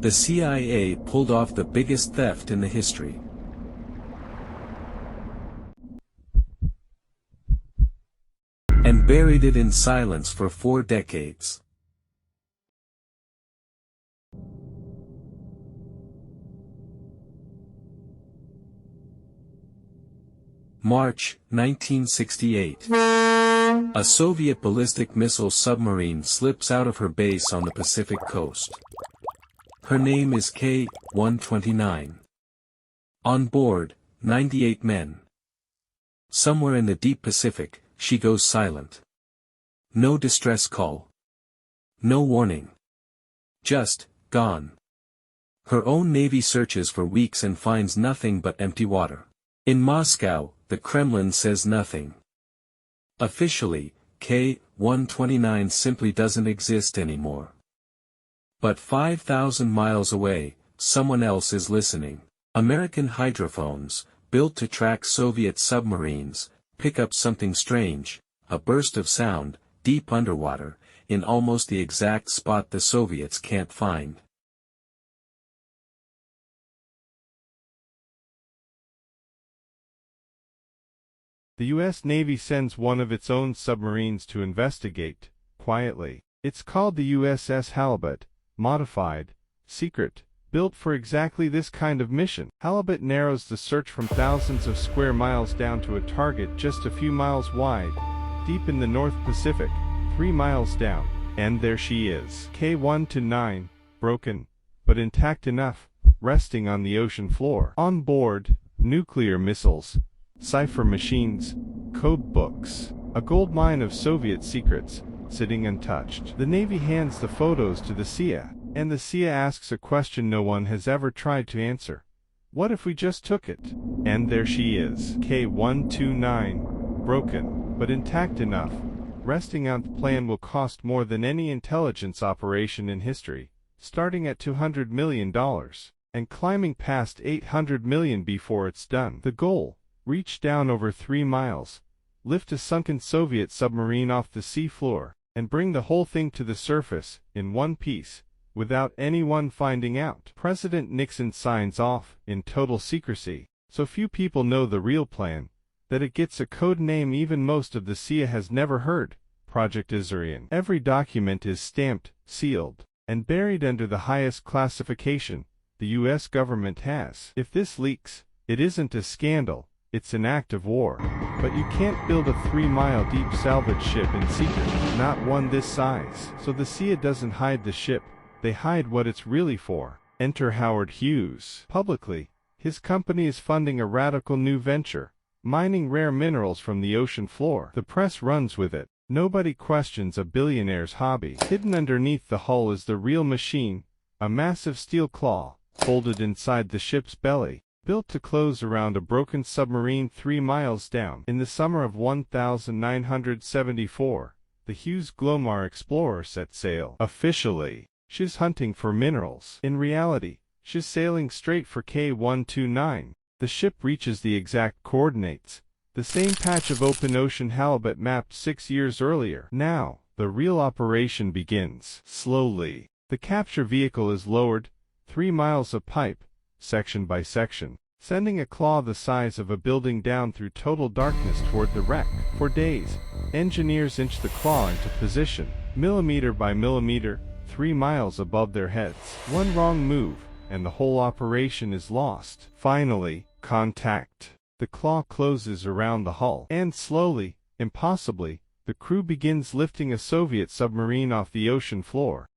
The CIA pulled off the biggest theft in the history. And buried it in silence for 4 decades. March 1968. A Soviet ballistic missile submarine slips out of her base on the Pacific coast. Her name is K-129. On board, 98 men. Somewhere in the deep Pacific, she goes silent. No distress call. No warning. Just, gone. Her own navy searches for weeks and finds nothing but empty water. In Moscow, the Kremlin says nothing. Officially, K-129 simply doesn't exist anymore. But 5,000 miles away, someone else is listening. American hydrophones, built to track Soviet submarines, pick up something strange, a burst of sound, deep underwater, in almost the exact spot the Soviets can't find. The U.S. Navy sends one of its own submarines to investigate, quietly. It's called the USS Halibut, modified, secret, built for exactly this kind of mission. Halibut narrows the search from thousands of square miles down to a target just a few miles wide, deep in the North Pacific, 3 miles down. And there she is. K-129, broken, but intact enough, resting on the ocean floor. On board, nuclear missiles, cipher machines, code books, a gold mine of Soviet secrets, sitting untouched. The Navy hands the photos to the CIA, and the CIA asks a question no one has ever tried to answer. What if we just took it? And there she is. K-129, broken, but intact enough, resting on the plan will cost more than any intelligence operation in history, starting at $200 million, and climbing past $800 million before it's done. The goal: reach down over 3 miles, lift a sunken Soviet submarine off the sea floor, and bring the whole thing to the surface, in one piece, without anyone finding out. President Nixon signs off, in total secrecy, so few people know the real plan, that it gets a code name even most of the CIA has never heard, Project Azorian. Every document is stamped, sealed, and buried under the highest classification the U.S. government has. If this leaks, it isn't a scandal, it's an act of war. But you can't build a 3-mile deep salvage ship in secret, not one this size. So the CIA doesn't hide the ship, they hide what it's really for. Enter Howard Hughes. Publicly, his company is funding a radical new venture, mining rare minerals from the ocean floor. The press runs with it. Nobody questions a billionaire's hobby. Hidden underneath the hull is the real machine, a massive steel claw, folded inside the ship's belly, built to close around a broken submarine 3 miles down. In the summer of 1974, the Hughes Glomar explorer set sail. Officially, she's hunting for minerals. In reality, she's sailing straight for K-129. The ship reaches the exact coordinates, the same patch of open ocean halibut mapped 6 years earlier. Now, the real operation begins. Slowly, the capture vehicle is lowered, 3 miles of pipe, section by section, sending a claw the size of a building down through total darkness toward the wreck. For days, engineers inch the claw into position, millimeter by millimeter, 3 miles above their heads. One wrong move, and the whole operation is lost. Finally, contact. The claw closes around the hull, and slowly, impossibly, the crew begins lifting a Soviet submarine off the ocean floor.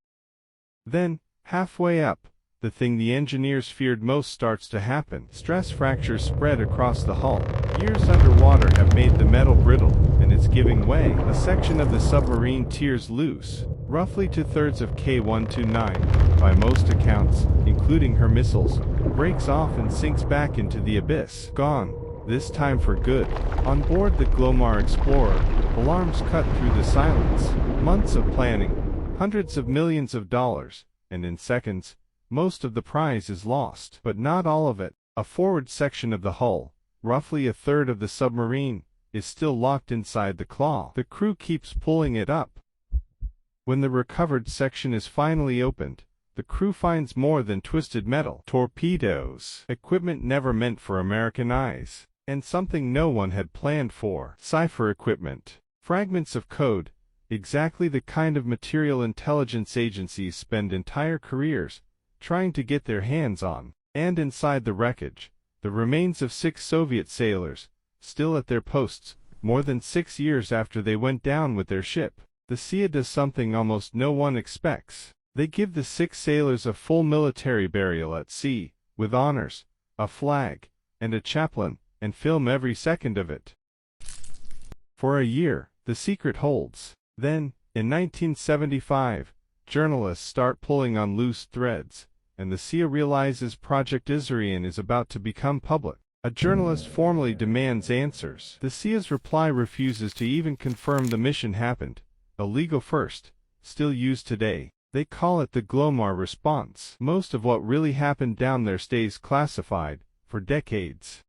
Then, halfway up, the thing the engineers feared most starts to happen. Stress fractures spread across the hull. Years underwater have made the metal brittle, and it's giving way. A section of the submarine tears loose. Roughly 2/3 of K-129, by most accounts, including her missiles, breaks off and sinks back into the abyss. Gone, this time for good. On board the Glomar Explorer, alarms cut through the silence. Months of planning, hundreds of millions of dollars, and in seconds, most of the prize is lost. But not all of it. A forward section of the hull, roughly 1/3 of the submarine, is still locked inside the claw. The crew keeps pulling it up. When the recovered section is finally opened, The crew finds more than twisted metal, torpedoes, equipment never meant for American eyes, and something no one had planned for: cipher equipment. Fragments of code, exactly the kind of material intelligence agencies spend entire careers trying to get their hands on. And inside the wreckage, the remains of 6 Soviet sailors, still at their posts, more than 6 years after they went down with their ship. The CIA does something almost no one expects. They give the 6 sailors a full military burial at sea, with honors, a flag, and a chaplain, and film every second of it. For a year, the secret holds. Then, in 1975, journalists start pulling on loose threads, and the CIA realizes Project Azorian is about to become public. A journalist formally demands answers. The CIA's reply refuses to even confirm the mission happened, a legal first, still used today. They call it the Glomar response. Most of what really happened down there stays classified, for decades.